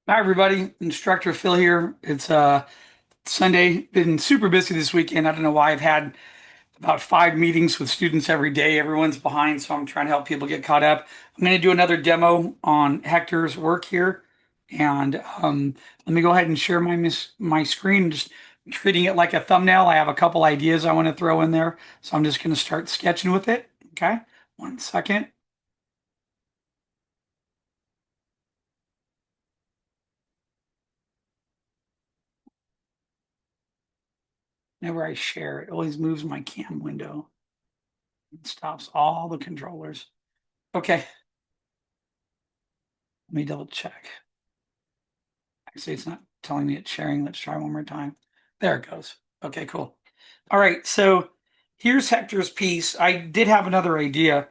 Hi, everybody. Instructor Phil here. It's Sunday. Been super busy this weekend. I don't know why I've had about 5 meetings with students every day. Everyone's behind, so I'm trying to help people get caught up. I'm going to do another demo on Hector's work here, and let me go ahead and share my screen. Just treating it like a thumbnail. I have a couple ideas I want to throw in there, so I'm just going to start sketching with it. Okay, 1 second. Whenever I share, it always moves my cam window. It stops all the controllers. Okay, let me double check. Actually, it's not telling me it's sharing. Let's try one more time. There it goes. Okay, cool. All right, so here's Hector's piece. I did have another idea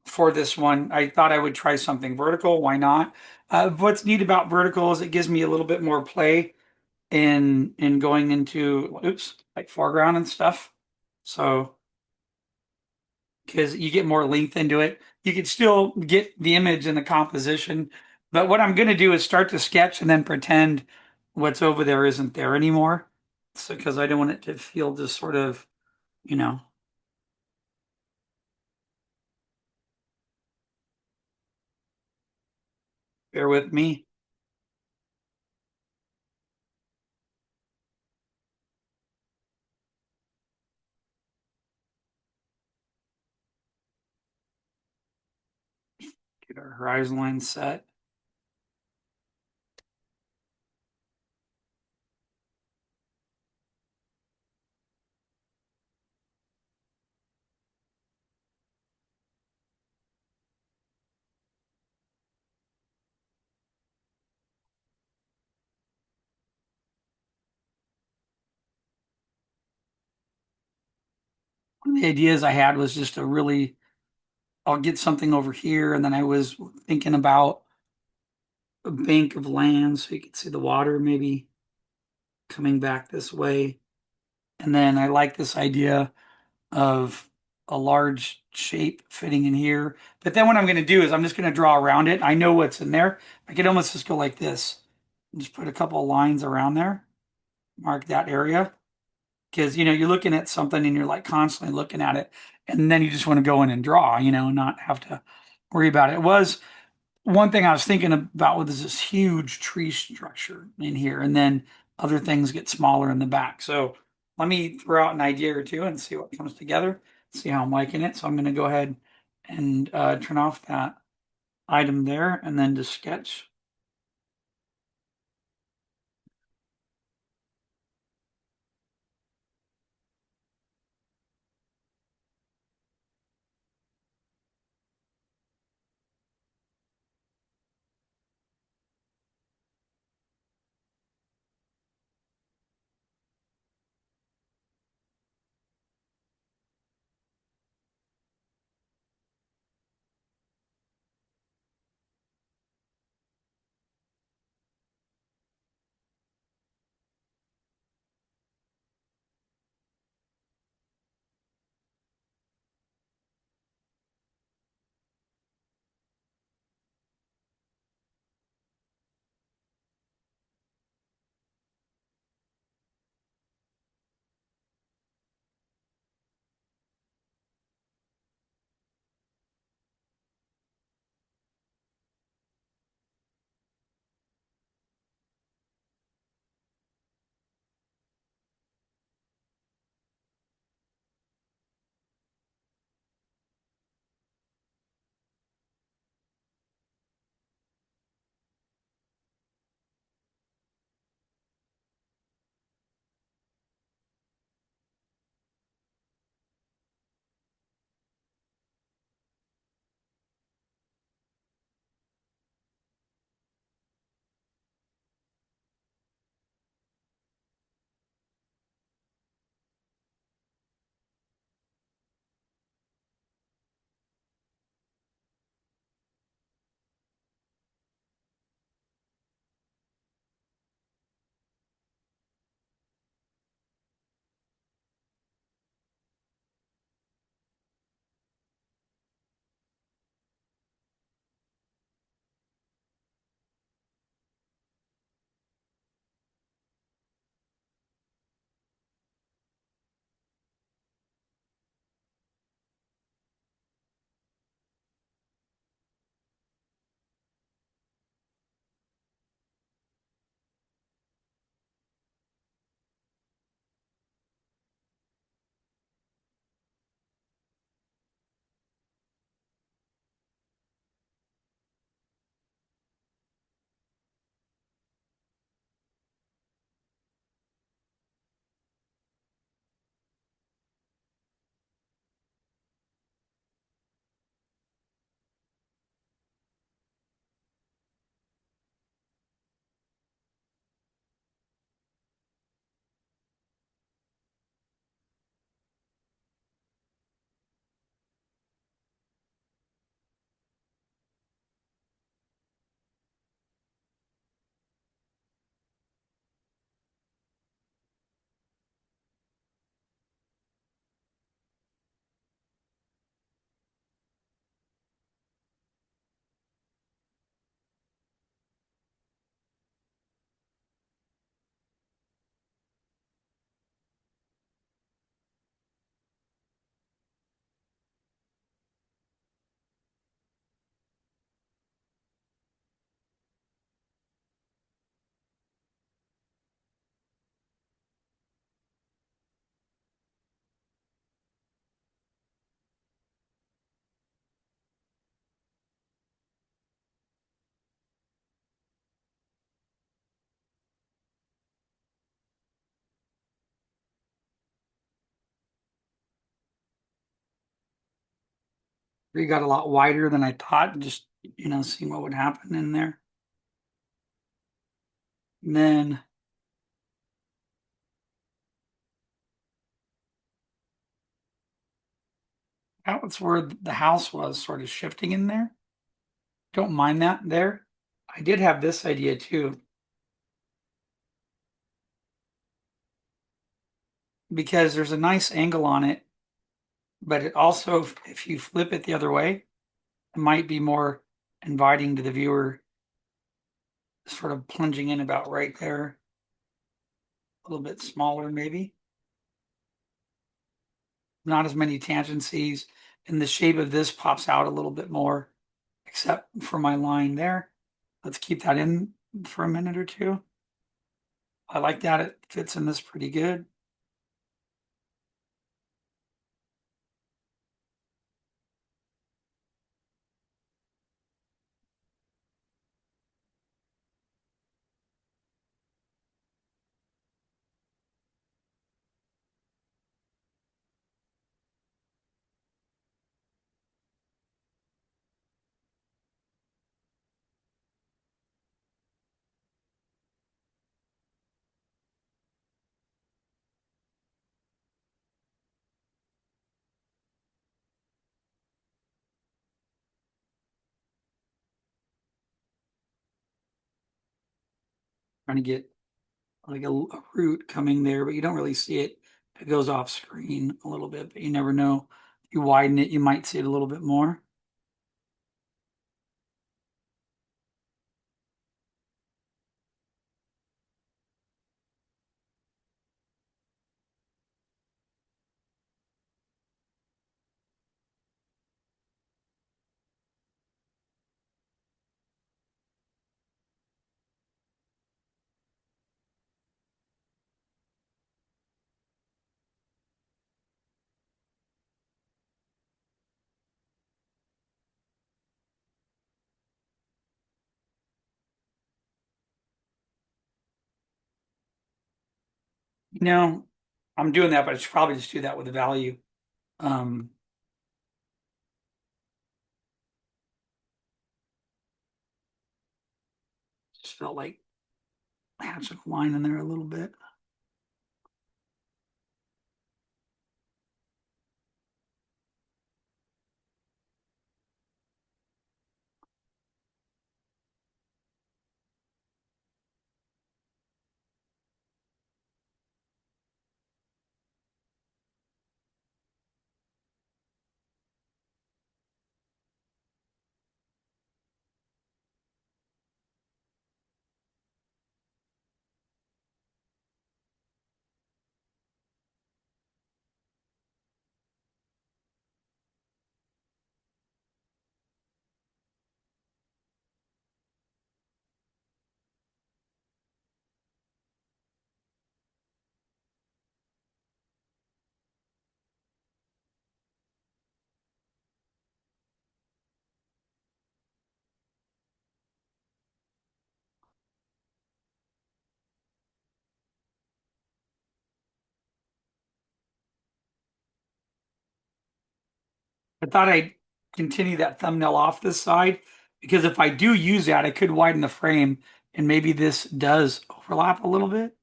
for this one. I thought I would try something vertical. Why not? What's neat about vertical is it gives me a little bit more play in going into like foreground and stuff. So because you get more length into it. You can still get the image and the composition, but what I'm going to do is start to sketch and then pretend what's over there isn't there anymore. So, because I don't want it to feel just sort of, you know, bear with me. Get our horizon line set. One of the ideas I had was just to really, I'll get something over here, and then I was thinking about a bank of land so you can see the water maybe coming back this way. And then I like this idea of a large shape fitting in here. But then what I'm going to do is I'm just going to draw around it. I know what's in there. I could almost just go like this and just put a couple of lines around there, mark that area. Because, you're looking at something and you're like constantly looking at it. And then you just want to go in and draw, not have to worry about it. It was one thing I was thinking about with this huge tree structure in here, and then other things get smaller in the back. So let me throw out an idea or two and see what comes together, see how I'm liking it. So I'm going to go ahead and turn off that item there and then just sketch. Tree got a lot wider than I thought, and just, seeing what would happen in there. And then that was where the house was sort of shifting in there. Don't mind that there. I did have this idea too, because there's a nice angle on it, but it also, if you flip it the other way, it might be more inviting to the viewer, sort of plunging in about right there, a little bit smaller maybe. Not as many tangencies, and the shape of this pops out a little bit more, except for my line there. Let's keep that in for a minute or two. I like that. It fits in this pretty good. Trying to get like a root coming there, but you don't really see it. It goes off screen a little bit, but you never know. If you widen it, you might see it a little bit more. You know, I'm doing that, but I should probably just do that with the value. Um, just felt like hatching a line in there a little bit. I thought I'd continue that thumbnail off this side because if I do use that, I could widen the frame and maybe this does overlap a little bit,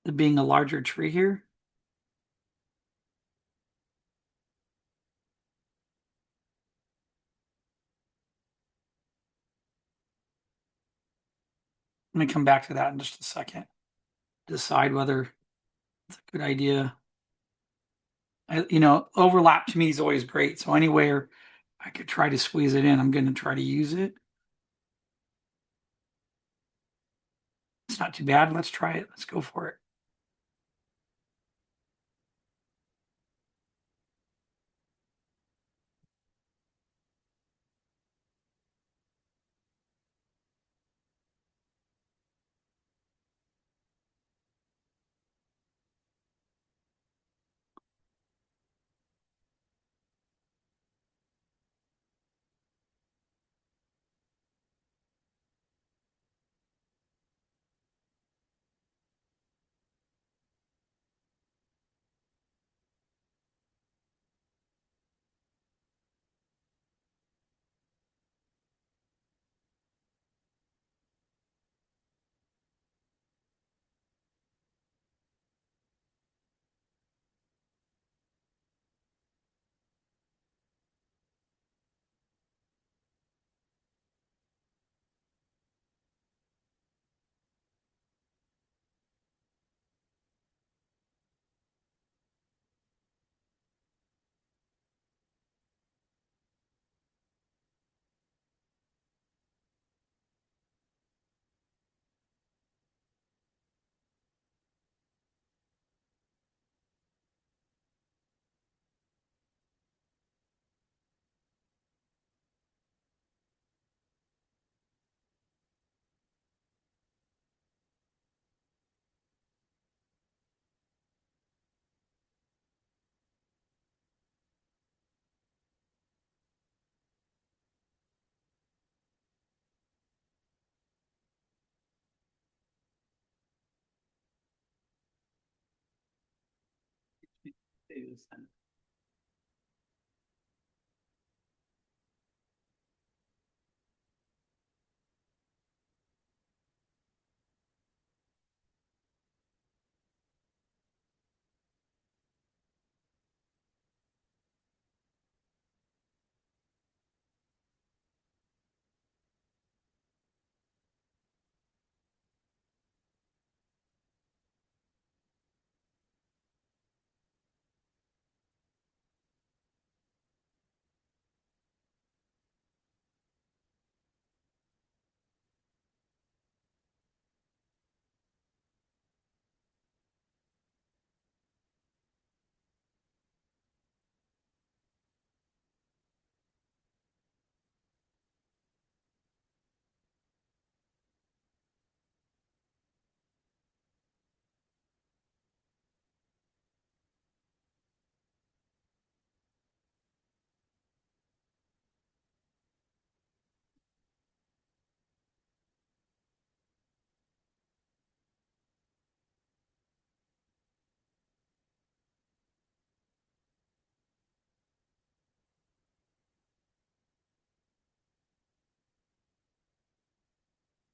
it being a larger tree here. Let me come back to that in just a second. Decide whether it's a good idea. Overlap to me is always great. So anywhere I could try to squeeze it in, I'm going to try to use it. It's not too bad. Let's try it. Let's go for it.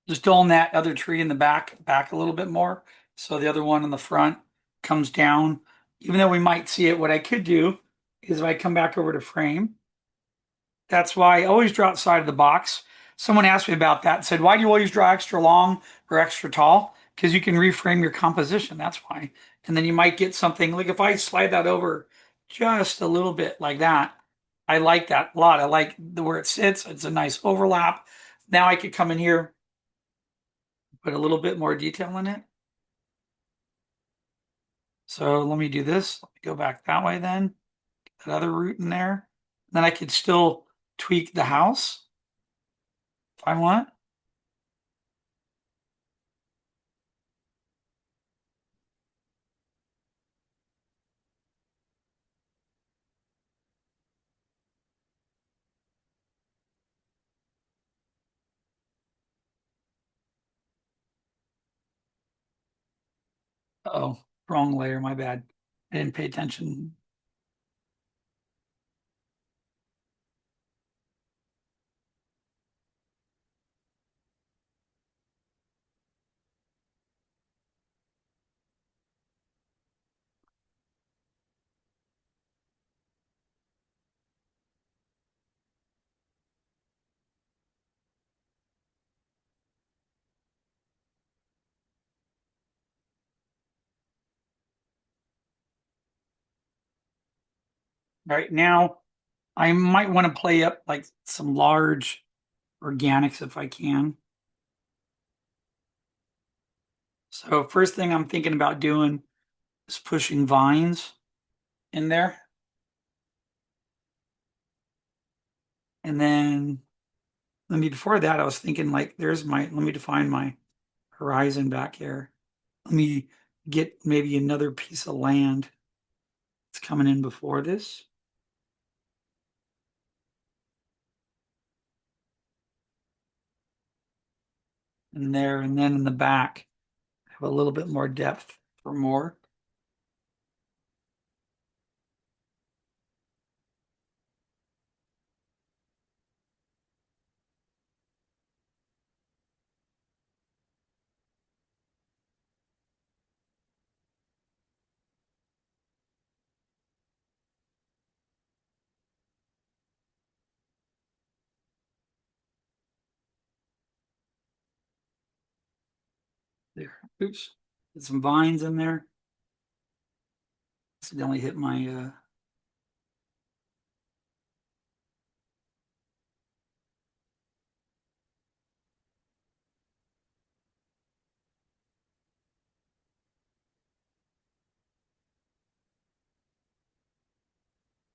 Just dome that other tree in the back a little bit more. So the other one in the front comes down. Even though we might see it, what I could do is if I come back over to frame, that's why I always draw outside of the box. Someone asked me about that and said, why do you always draw extra long or extra tall? Because you can reframe your composition. That's why. And then you might get something like if I slide that over just a little bit like that, I like that a lot. I like the where it sits. It's a nice overlap. Now I could come in here, put a little bit more detail in it. So let me do this. Let me go back that way then. That other root in there. Then I could still tweak the house if I want. Oh, wrong layer, my bad. I didn't pay attention. Right now, I might want to play up like some large organics if I can. So first thing I'm thinking about doing is pushing vines in there. And then let me before that, I was thinking like there's my let me define my horizon back here. Let me get maybe another piece of land that's coming in before this. And there, and then in the back, have a little bit more depth for more. There. Oops. Get some vines in there. Accidentally hit my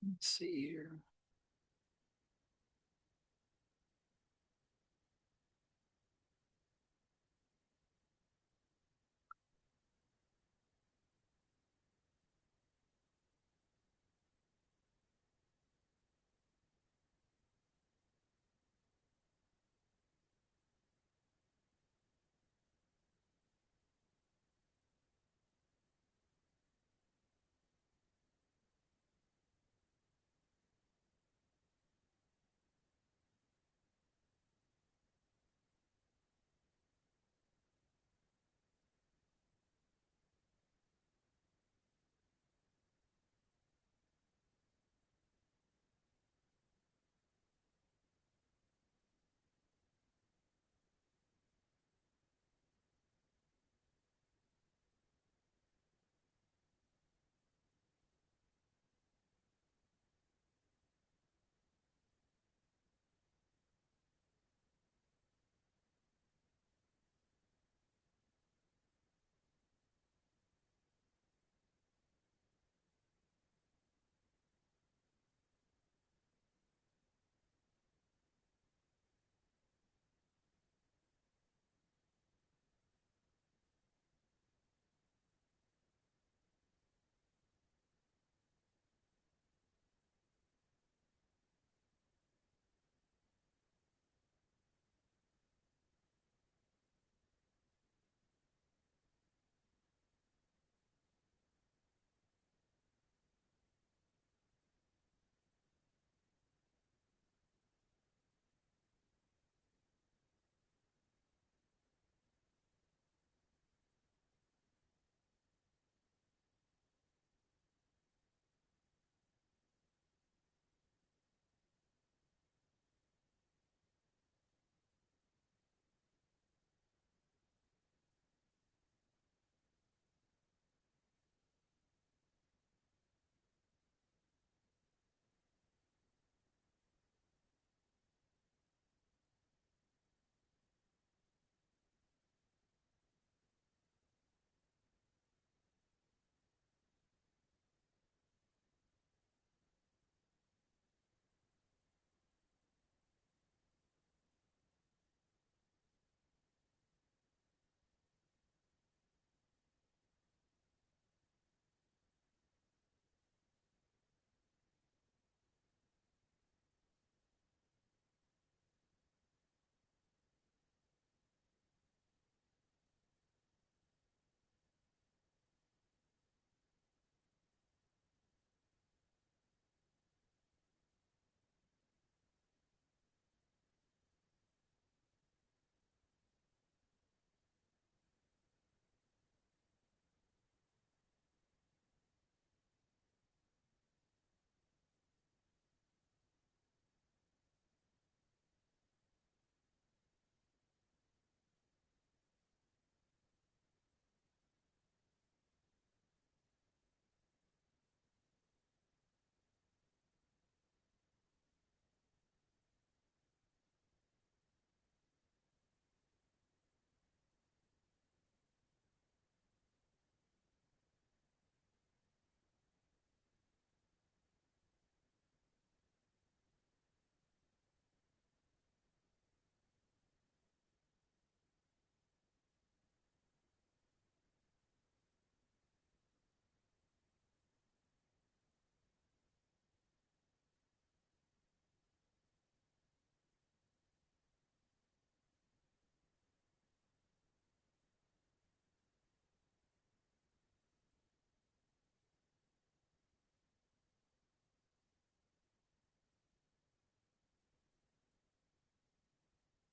let's see here.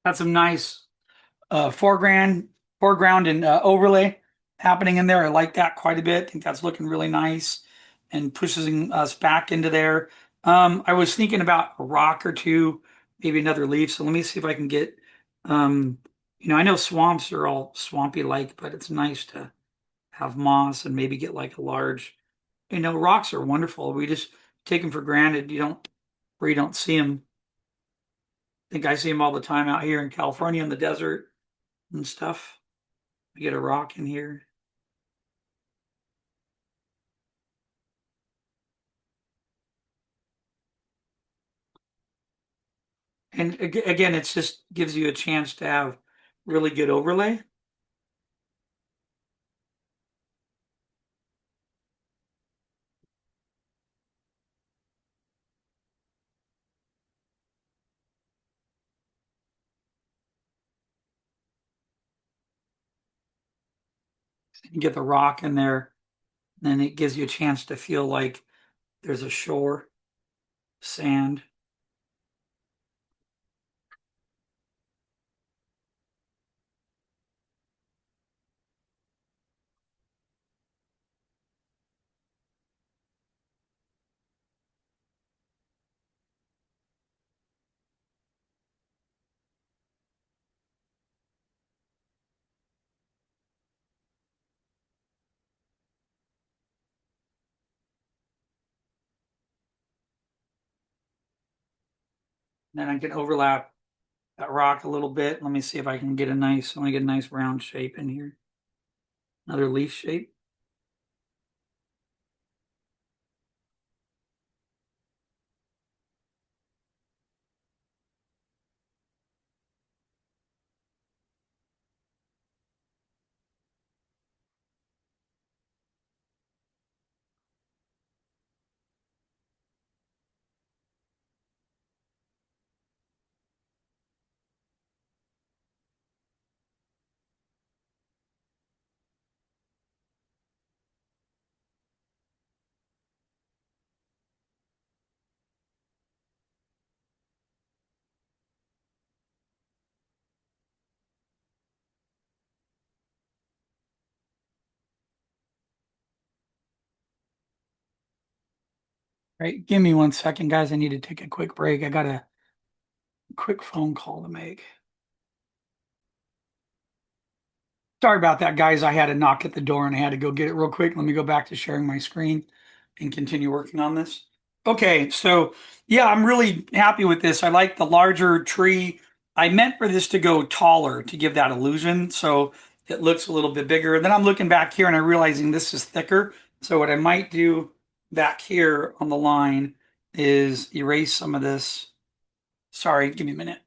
Got some nice foreground, foreground and overlay happening in there. I like that quite a bit. I think that's looking really nice and pushes us back into there. I was thinking about a rock or two, maybe another leaf. So let me see if I can get, um, I know swamps are all swampy like, but it's nice to have moss and maybe get like a large, rocks are wonderful. We just take them for granted. Where you don't see them. I think I see them all the time out here in California in the desert and stuff. We get a rock in here. And again, it's just gives you a chance to have really good overlay and get the rock in there. Then it gives you a chance to feel like there's a shore, sand. Then I can overlap that rock a little bit. Let me see if I can get I want to get a nice round shape in here. Another leaf shape. Right. Give me 1 second, guys. I need to take a quick break. I got a quick phone call to make. Sorry about that, guys. I had a knock at the door and I had to go get it real quick. Let me go back to sharing my screen and continue working on this. Okay, so yeah, I'm really happy with this. I like the larger tree. I meant for this to go taller to give that illusion, so it looks a little bit bigger. And then I'm looking back here and I'm realizing this is thicker. So what I might do back here on the line is erase some of this. Sorry, give me a minute.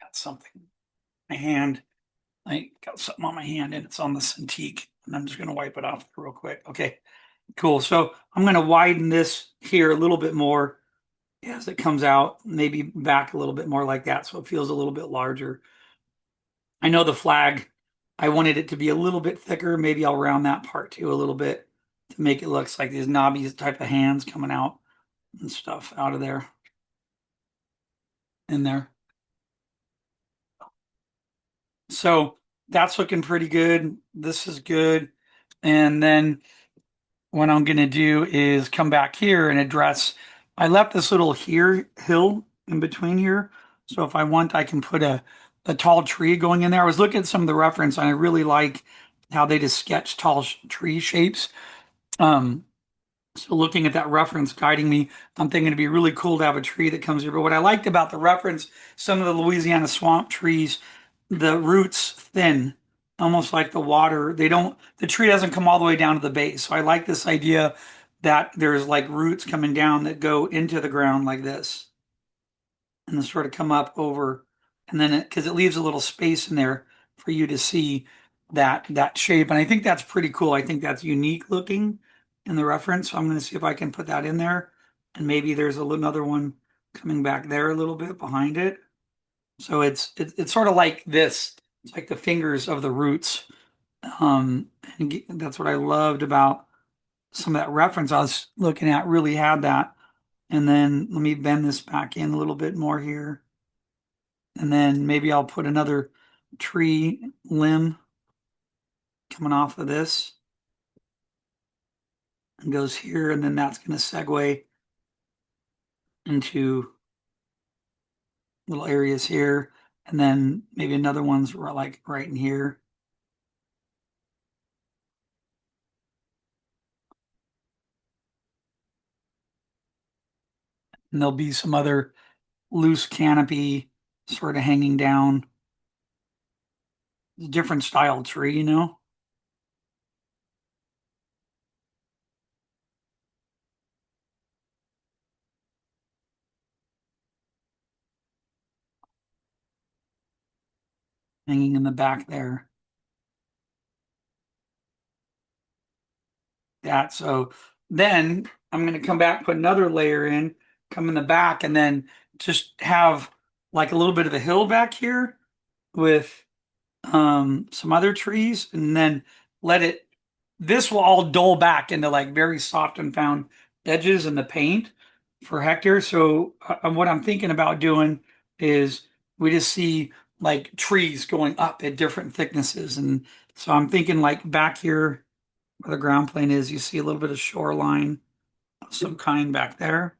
Got something. My hand. I got something on my hand and it's on the Cintiq, and I'm just going to wipe it off real quick. Okay, cool. So I'm going to widen this here a little bit more as it comes out, maybe back a little bit more like that so it feels a little bit larger. I know the flag, I wanted it to be a little bit thicker. Maybe I'll round that part too a little bit to make it look like these knobby type of hands coming out and stuff out of there, in there. So that's looking pretty good. This is good. And then what I'm going to do is come back here and address. I left this little hill in between here. So if I want, I can put a tall tree going in there. I was looking at some of the reference and I really like how they just sketch tall tree shapes. Um, so looking at that reference guiding me, I'm thinking it'd be really cool to have a tree that comes here. But what I liked about the reference, some of the Louisiana swamp trees, the roots thin, almost like the water. The tree doesn't come all the way down to the base. So I like this idea that there's like roots coming down that go into the ground like this and then sort of come up over, and then because it leaves a little space in there for you to see that shape. And I think that's pretty cool. I think that's unique looking in the reference. So I'm going to see if I can put that in there. And maybe there's another one coming back there a little bit behind it. So it's sort of like this. It's like the fingers of the roots. And that's what I loved about some of that reference I was looking at really had that. And then let me bend this back in a little bit more here. And then maybe I'll put another tree limb coming off of this and goes here. And then that's going to segue into little areas here. And then maybe another one's like right in here. And there'll be some other loose canopy sort of hanging down. Different style tree, you know, hanging in the back there. That so then I'm going to come back, put another layer in, come in the back, and then just have like a little bit of a hill back here with some other trees, and then let it. This will all dull back into like very soft and found edges in the paint for Hector. So what I'm thinking about doing is we just see like trees going up at different thicknesses, and so I'm thinking like back here where the ground plane is, you see a little bit of shoreline of some kind back there.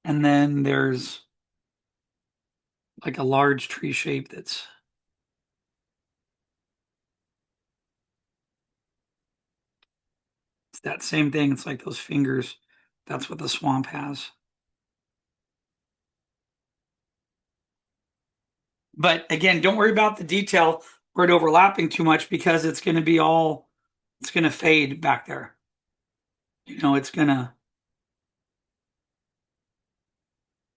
And then there's like a large tree shape that's it's that same thing. It's like those fingers. That's what the swamp has. But again, don't worry about the detail or it overlapping too much because it's going to be all, it's going to fade back there. You know, it's going to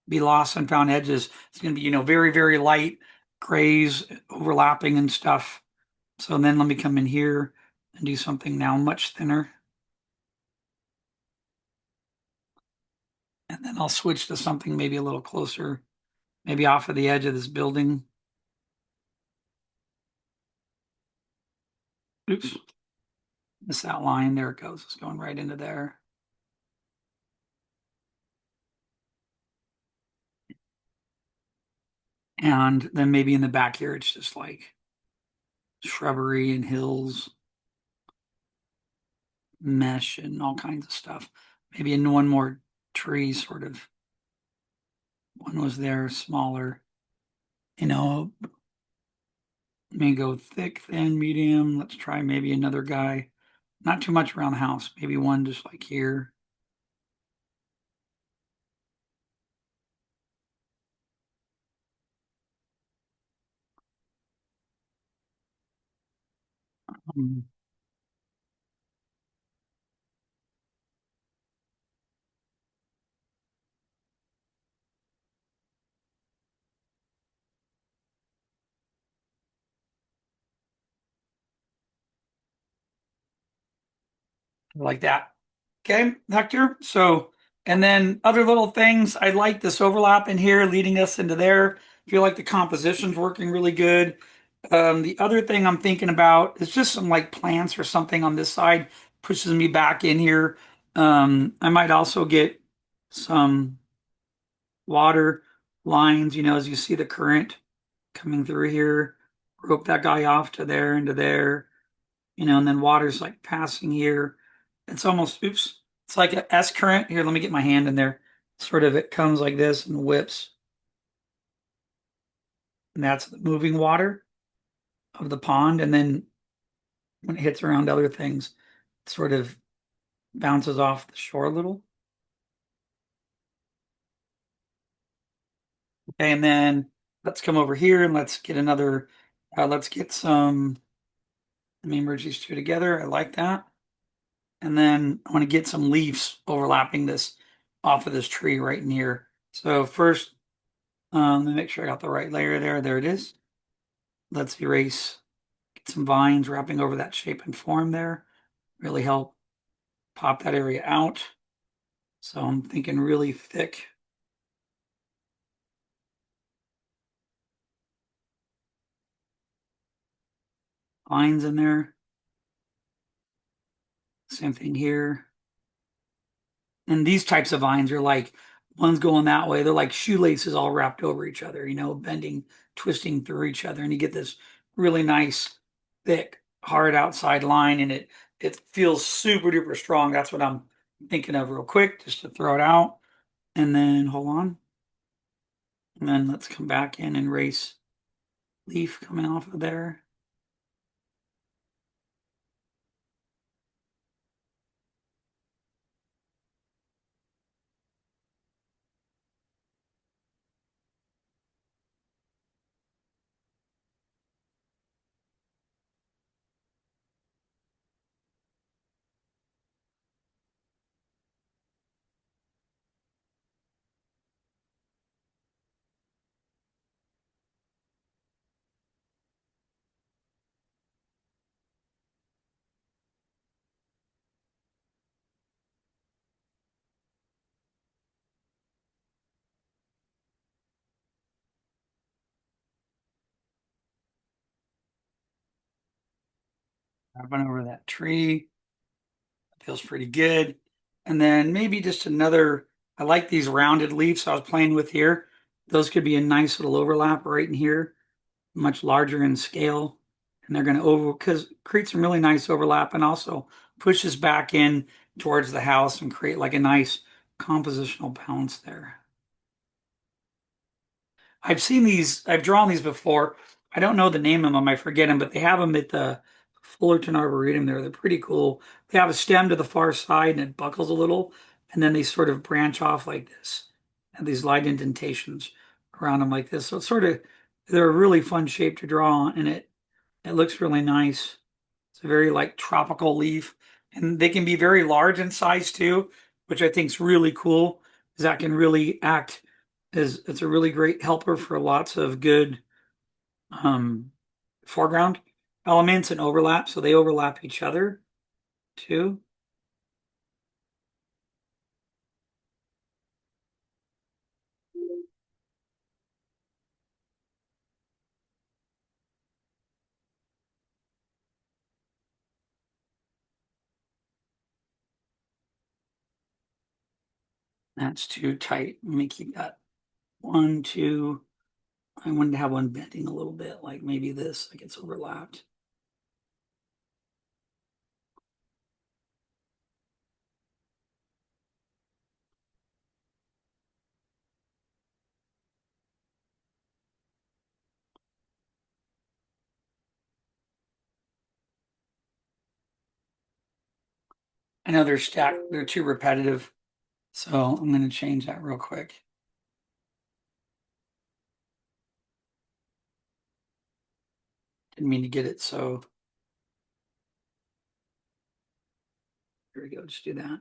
be lost and found edges. It's going to be, you know, very, very light grays overlapping and stuff. So then let me come in here and do something now much thinner. And then I'll switch to something maybe a little closer, maybe off of the edge of this building. Oops, miss that line. There it goes. It's going right into there. And then maybe in the back here, it's just like shrubbery and hills, mesh, and all kinds of stuff. Maybe in one more tree, sort of. One was there, smaller. You know, let me go thick, thin, medium. Let's try maybe another guy. Not too much around the house. Maybe one just like here. Um, like that. Okay, Hector. So, and then other little things. I like this overlap in here leading us into there. I feel like the composition's working really good. The other thing I'm thinking about is just some like plants or something on this side pushes me back in here. I might also get some water lines, you know, as you see the current coming through here, rope that guy off to there into there, you know, and then water's like passing here. It's almost, oops, it's like a S current. Here, let me get my hand in there. Sort of it comes like this and whips, and that's the moving water of the pond. And then when it hits around other things, it sort of bounces off the shore a little. Okay, and then let's come over here and let's get another, let's get some, let me merge these two together. I like that. And then I want to get some leaves overlapping this off of this tree right in here. So first, let me make sure I got the right layer there. There it is. Let's erase, get some vines wrapping over that shape and form there. Really help pop that area out. So I'm thinking really thick lines in there. Same thing here. And these types of vines are like one's going that way. They're like shoelaces all wrapped over each other, bending, twisting through each other. And you get this really nice, thick, hard outside line, and it feels super duper strong. That's what I'm thinking of real quick, just to throw it out. And then hold on. And then let's come back in and race leaf coming off of there. I went over that tree. Feels pretty good. And then maybe just another, I like these rounded leaves I was playing with here. Those could be a nice little overlap right in here, much larger in scale. And they're going to because create some really nice overlap and also pushes back in towards the house and create like a nice compositional balance there. I've seen these, I've drawn these before. I don't know the name of them, I forget them, but they have them at the Fullerton Arboretum there. They're pretty cool. They have a stem to the far side and it buckles a little, and then they sort of branch off like this. And these light indentations around them like this. So it's sort of, they're a really fun shape to draw, and it looks really nice. It's a very like tropical leaf, and they can be very large in size too, which I think is really cool because that can really act as it's a really great helper for lots of good um, foreground elements and overlap. So they overlap each other too. That's too tight. Let me keep that one, two. I wanted to have one bending a little bit, like maybe this, like it's overlapped. I know they're stacked, they're too repetitive. So I'm going to change that real quick. Didn't mean to get it. So here we go. Just do that.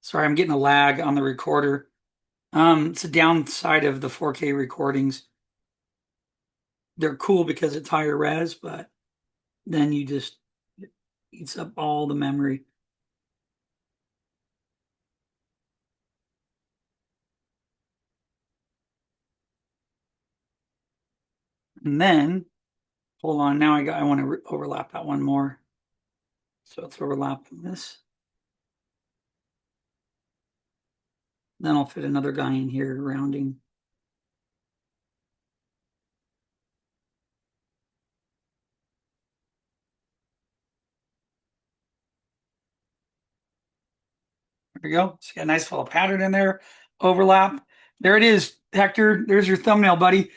Sorry, I'm getting a lag on the recorder. It's a downside of the 4K recordings. They're cool because it's higher res, but then you just it eats up all the memory. And then hold on, now I want to overlap that one more. So it's overlapping this. Then I'll fit another guy in here rounding. There we go. It's got a nice little pattern in there. Overlap. There it is, Hector. There's your thumbnail, buddy.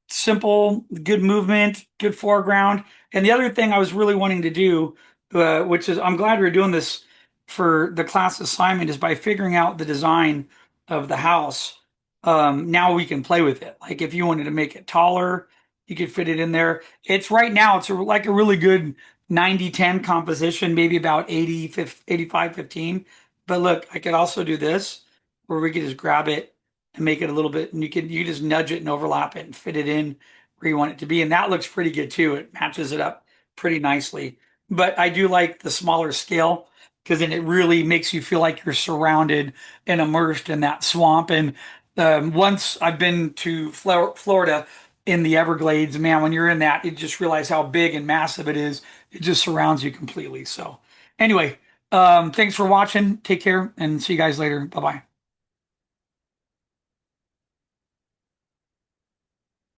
Simple, good movement, good foreground. And the other thing I was really wanting to do, which is I'm glad we're doing this for the class assignment, is by figuring out the design of the house. Now we can play with it. Like if you wanted to make it taller, you could fit it in there. It's right now, it's like a really good 90-10 composition, maybe about 85-15. But look, I could also do this where we could just grab it and make it a little bit, and you just nudge it and overlap it and fit it in where you want it to be. And that looks pretty good too. It matches it up pretty nicely. But I do like the smaller scale because then it really makes you feel like you're surrounded and immersed in that swamp. And once I've been to Florida, in the Everglades, man, when you're in that, you just realize how big and massive it is. It just surrounds you completely. So, anyway, thanks for watching. Take care and see you guys later. Bye bye.